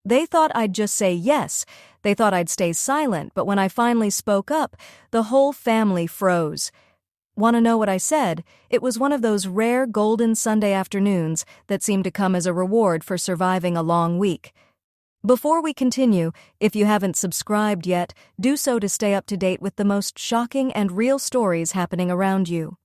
They thought I'd just say yes. They thought I'd stay silent, but when I finally spoke up, the whole family froze. Want to know what I said? It was one of those rare golden Sunday afternoons that seemed to come as a reward for surviving a long week. Before we continue, if you haven't subscribed yet, do so to stay up to date with the most shocking and real stories happening around you.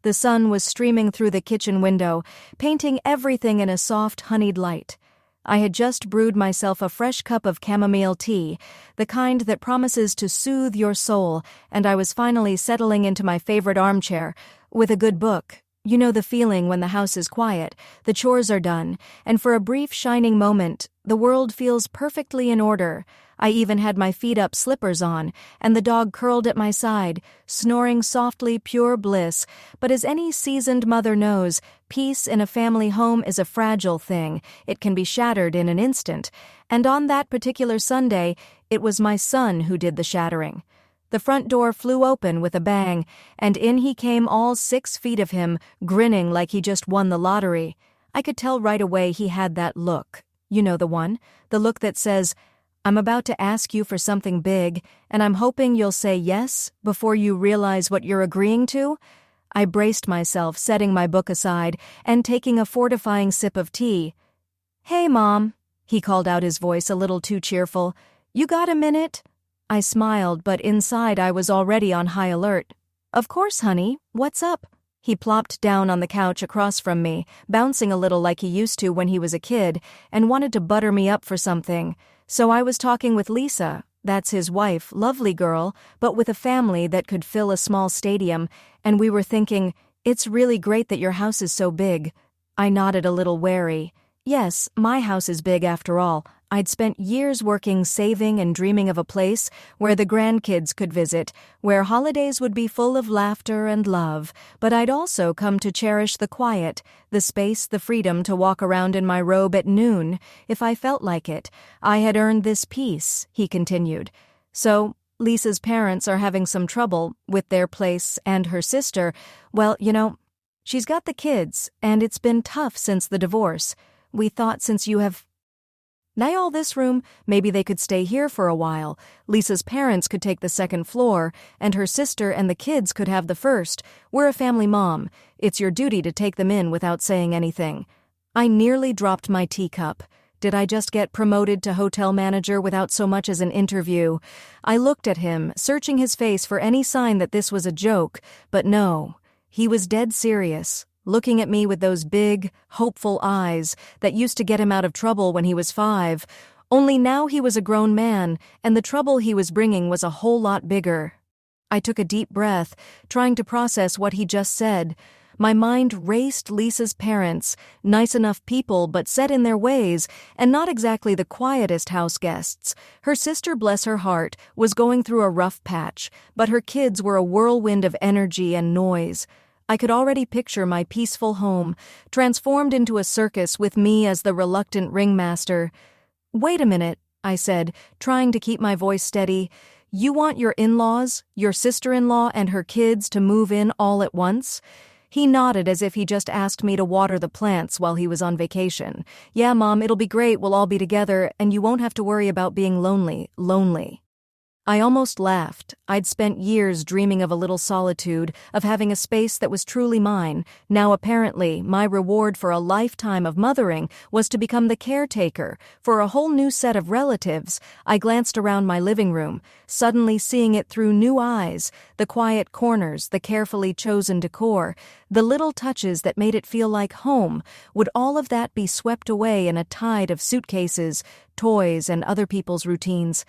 The sun was streaming through the kitchen window, painting everything in a soft, honeyed light. I had just brewed myself a fresh cup of chamomile tea, the kind that promises to soothe your soul, and I was finally settling into my favorite armchair, with a good book. You know the feeling when the house is quiet, the chores are done, and for a brief shining moment, the world feels perfectly in order. I even had my feet-up slippers on, and the dog curled at my side, snoring softly, pure bliss. But as any seasoned mother knows, peace in a family home is a fragile thing. It can be shattered in an instant. And on that particular Sunday, it was my son who did the shattering. The front door flew open with a bang, and in he came, all 6 feet of him, grinning like he just won the lottery. I could tell right away he had that look. You know the one? The look that says, "I'm about to ask you for something big, and I'm hoping you'll say yes before you realize what you're agreeing to." I braced myself, setting my book aside and taking a fortifying sip of tea. "Hey, Mom," he called out, his voice a little too cheerful. "You got a minute?" I smiled, but inside I was already on high alert. "Of course, honey. What's up?" He plopped down on the couch across from me, bouncing a little like he used to when he was a kid, and wanted to butter me up for something. So I was talking with Lisa, that's his wife, lovely girl, but with a family that could fill a small stadium, and we were thinking, "It's really great that your house is so big." I nodded a little wary. Yes, my house is big after all. I'd spent years working, saving, and dreaming of a place where the grandkids could visit, where holidays would be full of laughter and love, but I'd also come to cherish the quiet, the space, the freedom to walk around in my robe at noon, if I felt like it. I had earned this peace, he continued. So, Lisa's parents are having some trouble with their place, and her sister, well, she's got the kids, and it's been tough since the divorce. We thought since you have now all this room, maybe they could stay here for a while. Lisa's parents could take the second floor, and her sister and the kids could have the first. We're a family, Mom. It's your duty to take them in without saying anything. I nearly dropped my teacup. Did I just get promoted to hotel manager without so much as an interview? I looked at him, searching his face for any sign that this was a joke, but no. He was dead serious, looking at me with those big, hopeful eyes that used to get him out of trouble when he was 5. Only now he was a grown man, and the trouble he was bringing was a whole lot bigger. I took a deep breath, trying to process what he just said. My mind raced. Lisa's parents, nice enough people but set in their ways, and not exactly the quietest house guests. Her sister, bless her heart, was going through a rough patch, but her kids were a whirlwind of energy and noise. I could already picture my peaceful home, transformed into a circus with me as the reluctant ringmaster. "Wait a minute," I said, trying to keep my voice steady. "You want your in-laws, your sister-in-law and her kids to move in all at once?" He nodded as if he just asked me to water the plants while he was on vacation. "Yeah, Mom, it'll be great, we'll all be together, and you won't have to worry about being lonely." I almost laughed. I'd spent years dreaming of a little solitude, of having a space that was truly mine. Now apparently, my reward for a lifetime of mothering was to become the caretaker for a whole new set of relatives. I glanced around my living room, suddenly seeing it through new eyes, the quiet corners, the carefully chosen decor, the little touches that made it feel like home. Would all of that be swept away in a tide of suitcases, toys, and other people's routines?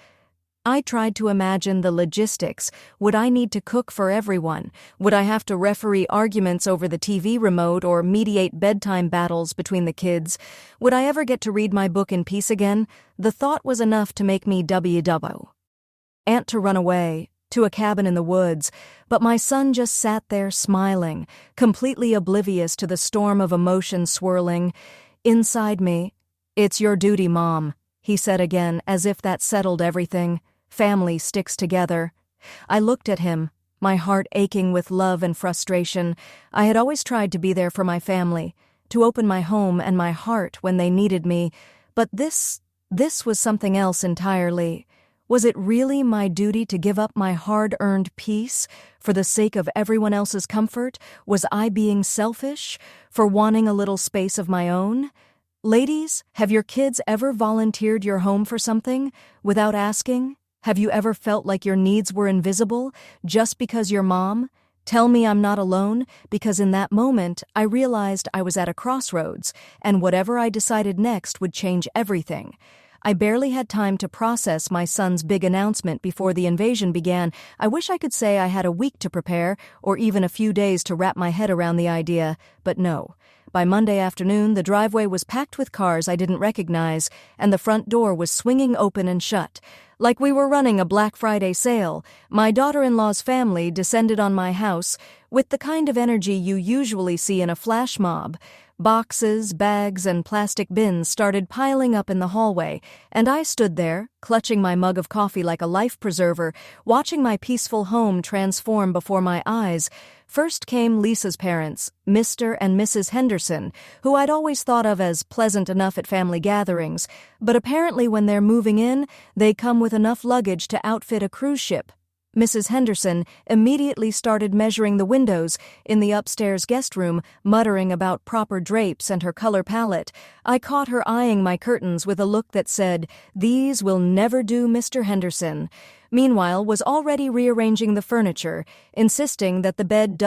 I tried to imagine the logistics. Would I need to cook for everyone? Would I have to referee arguments over the TV remote or mediate bedtime battles between the kids? Would I ever get to read my book in peace again? The thought was enough to make me want to run away to a cabin in the woods, but my son just sat there smiling, completely oblivious to the storm of emotion swirling inside me. "It's your duty, Mom," he said again, as if that settled everything. Family sticks together. I looked at him, my heart aching with love and frustration. I had always tried to be there for my family, to open my home and my heart when they needed me, but this This was something else entirely. Was it really my duty to give up my hard-earned peace for the sake of everyone else's comfort? Was I being selfish for wanting a little space of my own? Ladies, have your kids ever volunteered your home for something without asking? Have you ever felt like your needs were invisible just because you're mom? Tell me I'm not alone, because in that moment I realized I was at a crossroads, and whatever I decided next would change everything. I barely had time to process my son's big announcement before the invasion began. I wish I could say I had a week to prepare, or even a few days to wrap my head around the idea, but no. By Monday afternoon, the driveway was packed with cars I didn't recognize, and the front door was swinging open and shut. Like we were running a Black Friday sale, my daughter-in-law's family descended on my house with the kind of energy you usually see in a flash mob. Boxes, bags, and plastic bins started piling up in the hallway, and I stood there, clutching my mug of coffee like a life preserver, watching my peaceful home transform before my eyes. First came Lisa's parents, Mr. and Mrs. Henderson, who I'd always thought of as pleasant enough at family gatherings, but apparently when they're moving in, they come with enough luggage to outfit a cruise ship. Mrs. Henderson immediately started measuring the windows in the upstairs guest room, muttering about proper drapes and her color palette. I caught her eyeing my curtains with a look that said, "These will never do, Mr. Henderson." Meanwhile, was already rearranging the furniture, insisting that the bed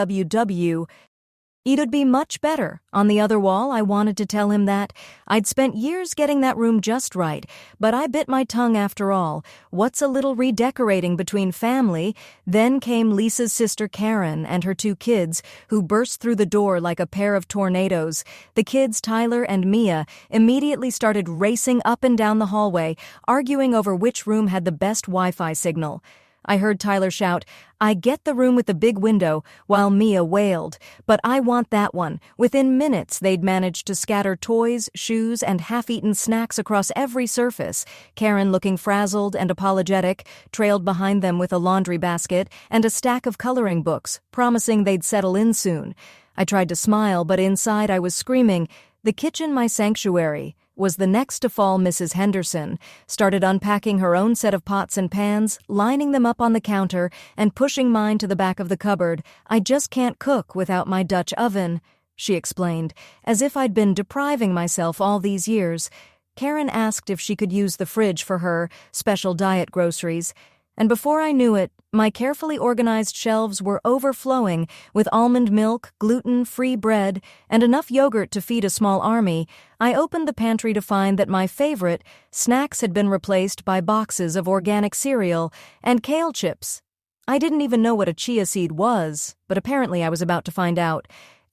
it'd be much better. On the other wall, I wanted to tell him that I'd spent years getting that room just right, but I bit my tongue after all. What's a little redecorating between family? Then came Lisa's sister Karen and her two kids, who burst through the door like a pair of tornadoes. The kids, Tyler and Mia, immediately started racing up and down the hallway, arguing over which room had the best Wi-Fi signal. I heard Tyler shout, "I get the room with the big window," while Mia wailed, "But I want that one." Within minutes, they'd managed to scatter toys, shoes, and half-eaten snacks across every surface. Karen, looking frazzled and apologetic, trailed behind them with a laundry basket and a stack of coloring books, promising they'd settle in soon. I tried to smile, but inside I was screaming. The kitchen, my sanctuary, was the next to fall. Mrs. Henderson started unpacking her own set of pots and pans, lining them up on the counter, and pushing mine to the back of the cupboard. "I just can't cook without my Dutch oven," she explained, as if I'd been depriving myself all these years. Karen asked if she could use the fridge for her special diet groceries, and before I knew it, my carefully organized shelves were overflowing with almond milk, gluten-free bread, and enough yogurt to feed a small army. I opened the pantry to find that my favorite, snacks, had been replaced by boxes of organic cereal and kale chips. I didn't even know what a chia seed was, but apparently I was about to find out.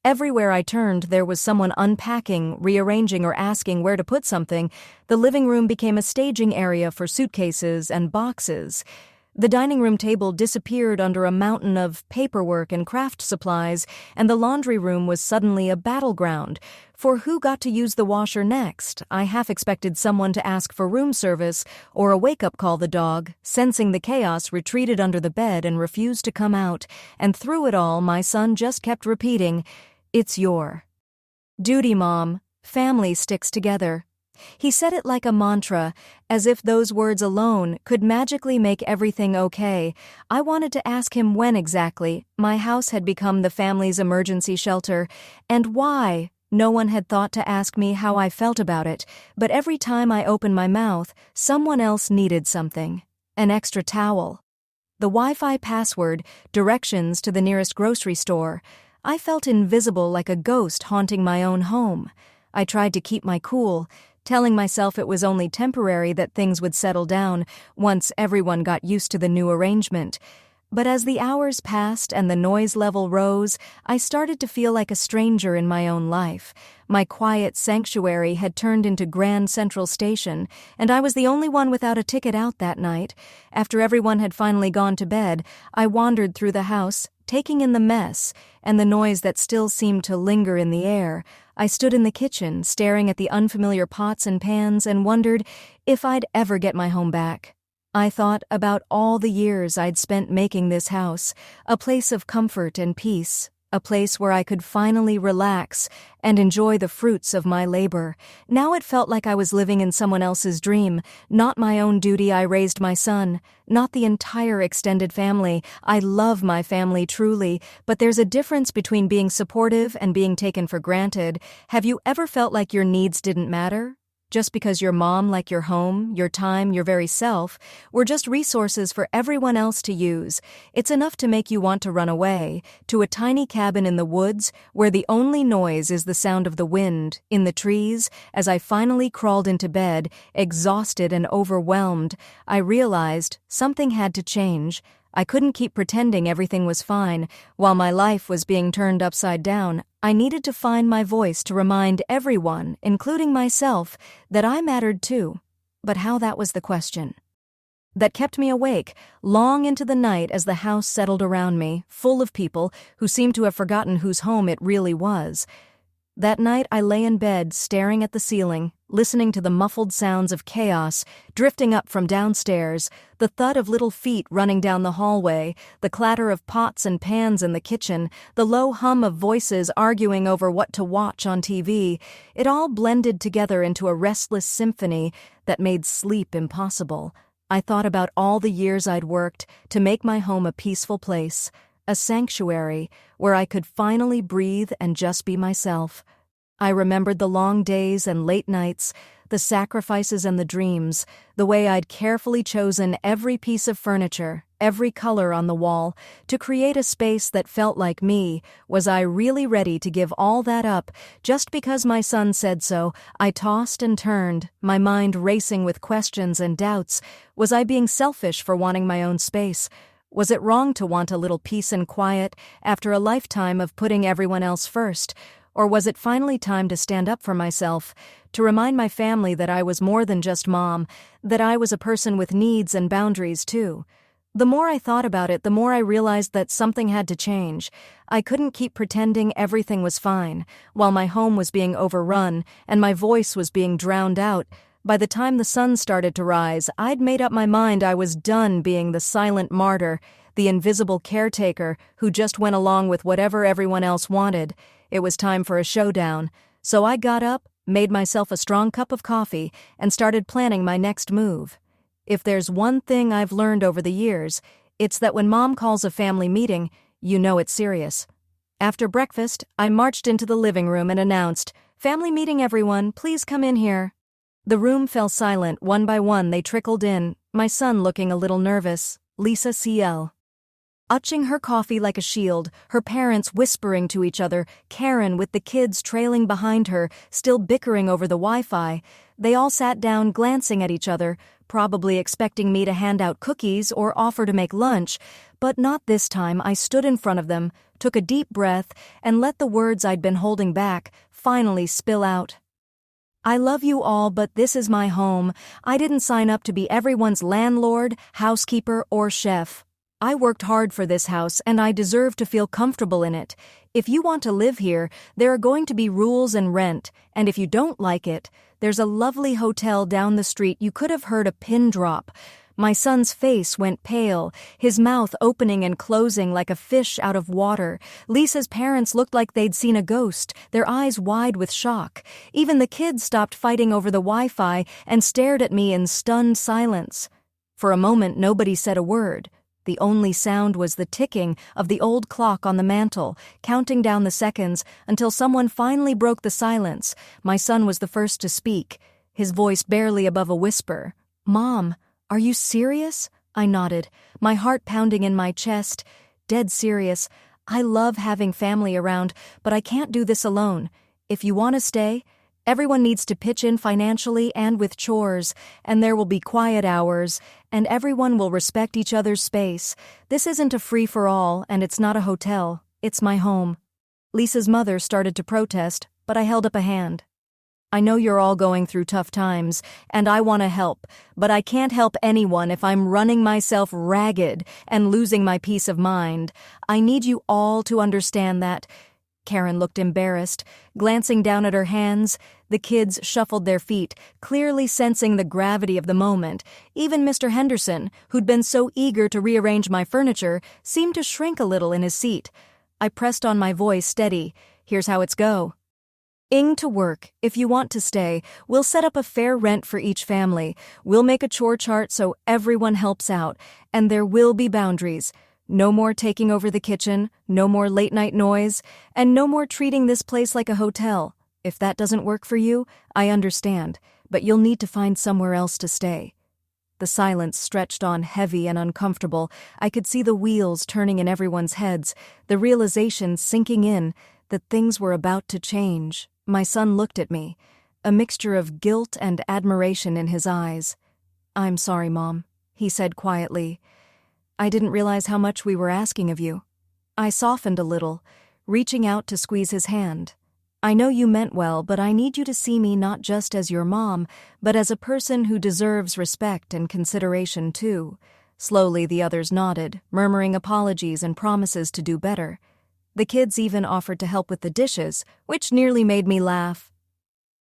Everywhere I turned, there was someone unpacking, rearranging, or asking where to put something. The living room became a staging area for suitcases and boxes. The dining room table disappeared under a mountain of paperwork and craft supplies, and the laundry room was suddenly a battleground. For who got to use the washer next? I half expected someone to ask for room service or a wake-up call. The dog, sensing the chaos, retreated under the bed and refused to come out, and through it all, my son just kept repeating, "It's your duty, Mom. Family sticks together." He said it like a mantra, as if those words alone could magically make everything okay. I wanted to ask him when exactly my house had become the family's emergency shelter, and why. No one had thought to ask me how I felt about it, but every time I opened my mouth, someone else needed something. An extra towel. The Wi-Fi password, directions to the nearest grocery store. I felt invisible, like a ghost haunting my own home. I tried to keep my cool, telling myself it was only temporary, that things would settle down once everyone got used to the new arrangement. But as the hours passed and the noise level rose, I started to feel like a stranger in my own life. My quiet sanctuary had turned into Grand Central Station, and I was the only one without a ticket out that night. After everyone had finally gone to bed, I wandered through the house, taking in the mess and the noise that still seemed to linger in the air. I stood in the kitchen, staring at the unfamiliar pots and pans, and wondered if I'd ever get my home back. I thought about all the years I'd spent making this house, a place of comfort and peace, a place where I could finally relax and enjoy the fruits of my labor. Now it felt like I was living in someone else's dream, not my own duty. I raised my son, not the entire extended family. I love my family truly, but there's a difference between being supportive and being taken for granted. Have you ever felt like your needs didn't matter? Just because your mom, like your home, your time, your very self, were just resources for everyone else to use. It's enough to make you want to run away, to a tiny cabin in the woods where the only noise is the sound of the wind, in the trees. As I finally crawled into bed, exhausted and overwhelmed, I realized something had to change. I couldn't keep pretending everything was fine while my life was being turned upside down. I needed to find my voice to remind everyone, including myself, that I mattered too. But how, that was the question that kept me awake long into the night as the house settled around me, full of people who seemed to have forgotten whose home it really was. That night I lay in bed staring at the ceiling, listening to the muffled sounds of chaos drifting up from downstairs, the thud of little feet running down the hallway, the clatter of pots and pans in the kitchen, the low hum of voices arguing over what to watch on TV. It all blended together into a restless symphony that made sleep impossible. I thought about all the years I'd worked to make my home a peaceful place, a sanctuary where I could finally breathe and just be myself. I remembered the long days and late nights, the sacrifices and the dreams, the way I'd carefully chosen every piece of furniture, every color on the wall, to create a space that felt like me. Was I really ready to give all that up just because my son said so? I tossed and turned, my mind racing with questions and doubts. Was I being selfish for wanting my own space? Was it wrong to want a little peace and quiet after a lifetime of putting everyone else first? Or was it finally time to stand up for myself, to remind my family that I was more than just mom, that I was a person with needs and boundaries too? The more I thought about it, the more I realized that something had to change. I couldn't keep pretending everything was fine, while my home was being overrun and my voice was being drowned out. By the time the sun started to rise, I'd made up my mind I was done being the silent martyr, the invisible caretaker who just went along with whatever everyone else wanted. It was time for a showdown, so I got up, made myself a strong cup of coffee, and started planning my next move. If there's one thing I've learned over the years, it's that when mom calls a family meeting, you know it's serious. After breakfast, I marched into the living room and announced, "Family meeting, everyone, please come in here." The room fell silent. One by one they trickled in, my son looking a little nervous, Lisa CL utching her coffee like a shield, her parents whispering to each other, Karen with the kids trailing behind her, still bickering over the Wi-Fi. They all sat down glancing at each other, probably expecting me to hand out cookies or offer to make lunch, but not this time. I stood in front of them, took a deep breath, and let the words I'd been holding back finally spill out. I love you all, but this is my home. I didn't sign up to be everyone's landlord, housekeeper, or chef. I worked hard for this house, and I deserve to feel comfortable in it. If you want to live here, there are going to be rules and rent, and if you don't like it, there's a lovely hotel down the street. You could have heard a pin drop. My son's face went pale, his mouth opening and closing like a fish out of water. Lisa's parents looked like they'd seen a ghost, their eyes wide with shock. Even the kids stopped fighting over the Wi-Fi and stared at me in stunned silence. For a moment, nobody said a word. The only sound was the ticking of the old clock on the mantel, counting down the seconds until someone finally broke the silence. My son was the first to speak, his voice barely above a whisper. "Mom, are you serious?" I nodded, my heart pounding in my chest. "Dead serious. I love having family around, but I can't do this alone. If you want to stay, everyone needs to pitch in financially and with chores, and there will be quiet hours, and everyone will respect each other's space. This isn't a free-for-all, and it's not a hotel. It's my home." Lisa's mother started to protest, but I held up a hand. "I know you're all going through tough times, and I want to help, but I can't help anyone if I'm running myself ragged and losing my peace of mind. I need you all to understand that." Karen looked embarrassed, glancing down at her hands. The kids shuffled their feet, clearly sensing the gravity of the moment. Even Mr. Henderson, who'd been so eager to rearrange my furniture, seemed to shrink a little in his seat. I pressed on my voice steady. Here's how it's go. Ing to work. If you want to stay, we'll set up a fair rent for each family. We'll make a chore chart so everyone helps out. And there will be boundaries. No more taking over the kitchen, no more late-night noise, and no more treating this place like a hotel. If that doesn't work for you, I understand, but you'll need to find somewhere else to stay. The silence stretched on heavy and uncomfortable. I could see the wheels turning in everyone's heads, the realization sinking in that things were about to change. My son looked at me, a mixture of guilt and admiration in his eyes. "I'm sorry, Mom," he said quietly. "I didn't realize how much we were asking of you." I softened a little, reaching out to squeeze his hand. "I know you meant well, but I need you to see me not just as your mom, but as a person who deserves respect and consideration too." Slowly the others nodded, murmuring apologies and promises to do better. The kids even offered to help with the dishes, which nearly made me laugh.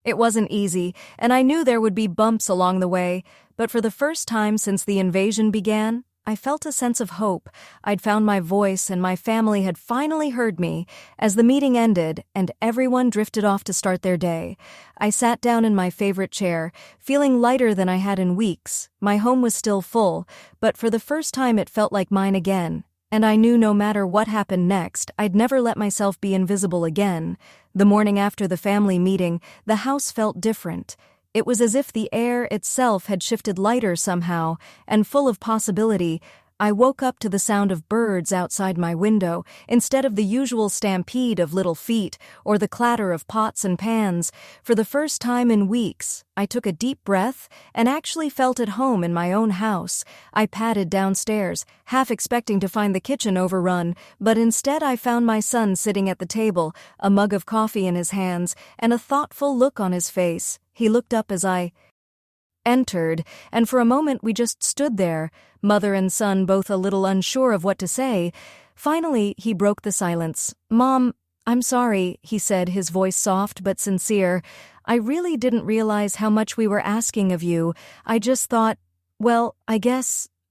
It wasn't easy, and I knew there would be bumps along the way, but for the first time since the invasion began, I felt a sense of hope. I'd found my voice and my family had finally heard me. As the meeting ended and everyone drifted off to start their day, I sat down in my favorite chair, feeling lighter than I had in weeks. My home was still full, but for the first time it felt like mine again. And I knew no matter what happened next, I'd never let myself be invisible again. The morning after the family meeting, the house felt different. It was as if the air itself had shifted lighter somehow, and full of possibility. I woke up to the sound of birds outside my window, instead of the usual stampede of little feet or the clatter of pots and pans. For the first time in weeks, I took a deep breath and actually felt at home in my own house. I padded downstairs, half expecting to find the kitchen overrun, but instead I found my son sitting at the table, a mug of coffee in his hands, and a thoughtful look on his face. He looked up as I entered, and for a moment we just stood there, mother and son both a little unsure of what to say. Finally, he broke the silence. "Mom, I'm sorry," he said, his voice soft but sincere. "I really didn't realize how much we were asking of you. I just thought, well,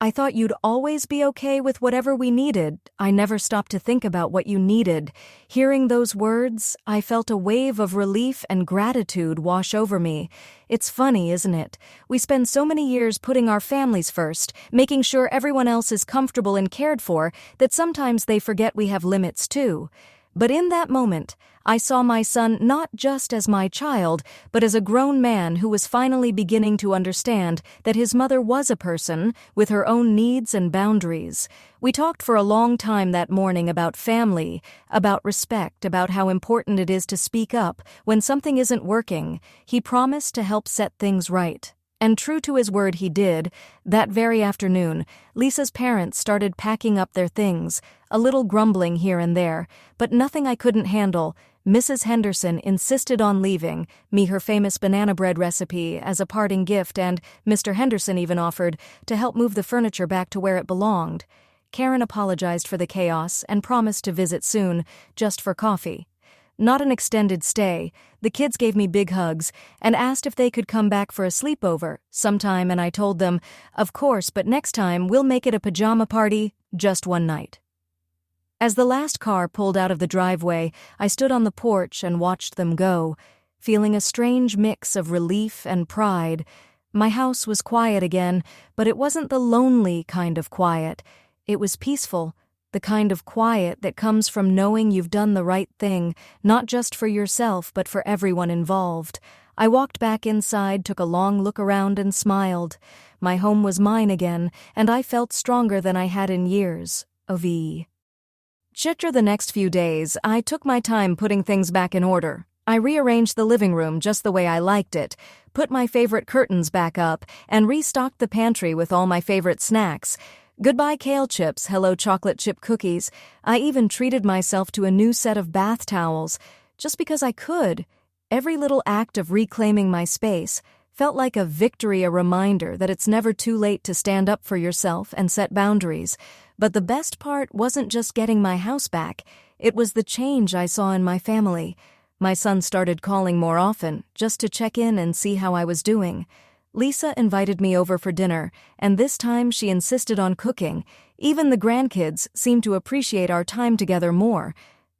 I thought you'd always be okay with whatever we needed. I never stopped to think about what you needed." Hearing those words, I felt a wave of relief and gratitude wash over me. It's funny, isn't it? We spend so many years putting our families first, making sure everyone else is comfortable and cared for, that sometimes they forget we have limits too. But in that moment, I saw my son not just as my child, but as a grown man who was finally beginning to understand that his mother was a person with her own needs and boundaries. We talked for a long time that morning about family, about respect, about how important it is to speak up when something isn't working. He promised to help set things right. And true to his word, he did. That very afternoon, Lisa's parents started packing up their things, a little grumbling here and there, but nothing I couldn't handle. Mrs. Henderson insisted on leaving me her famous banana bread recipe as a parting gift, and Mr. Henderson even offered to help move the furniture back to where it belonged. Karen apologized for the chaos and promised to visit soon, just for coffee. Not an extended stay. The kids gave me big hugs and asked if they could come back for a sleepover sometime, and I told them, of course, but next time we'll make it a pajama party, just one night. As the last car pulled out of the driveway, I stood on the porch and watched them go, feeling a strange mix of relief and pride. My house was quiet again, but it wasn't the lonely kind of quiet. It was peaceful. The kind of quiet that comes from knowing you've done the right thing, not just for yourself but for everyone involved. I walked back inside, took a long look around and smiled. My home was mine again, and I felt stronger than I had in years. After the next few days, I took my time putting things back in order. I rearranged the living room just the way I liked it, put my favorite curtains back up, and restocked the pantry with all my favorite snacks. Goodbye kale chips, hello chocolate chip cookies. I even treated myself to a new set of bath towels, just because I could. Every little act of reclaiming my space felt like a victory, a reminder that it's never too late to stand up for yourself and set boundaries. But the best part wasn't just getting my house back, it was the change I saw in my family. My son started calling more often, just to check in and see how I was doing. Lisa invited me over for dinner, and this time she insisted on cooking. Even the grandkids seemed to appreciate our time together more.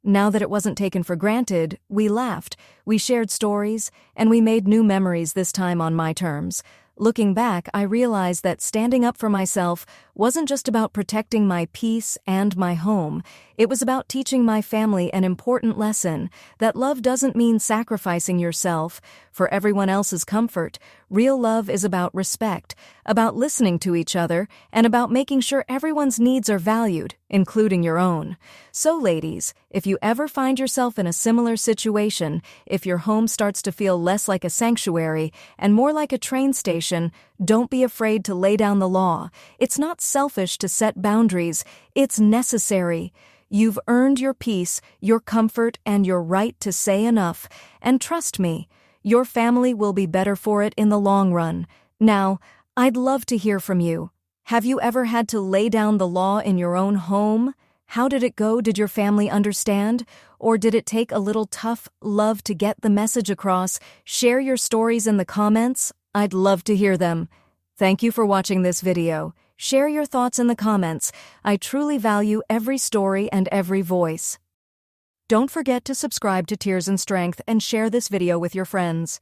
Now that it wasn't taken for granted, we laughed, we shared stories, and we made new memories, this time on my terms. Looking back, I realized that standing up for myself wasn't just about protecting my peace and my home. It was about teaching my family an important lesson, that love doesn't mean sacrificing yourself for everyone else's comfort. Real love is about respect, about listening to each other, and about making sure everyone's needs are valued, including your own. So, ladies, if you ever find yourself in a similar situation, if your home starts to feel less like a sanctuary and more like a train station, don't be afraid to lay down the law. It's not selfish to set boundaries, it's necessary. You've earned your peace, your comfort, and your right to say enough. And trust me, your family will be better for it in the long run. Now, I'd love to hear from you. Have you ever had to lay down the law in your own home? How did it go? Did your family understand? Or did it take a little tough love to get the message across? Share your stories in the comments. I'd love to hear them. Thank you for watching this video. Share your thoughts in the comments. I truly value every story and every voice. Don't forget to subscribe to Tears and Strength and share this video with your friends.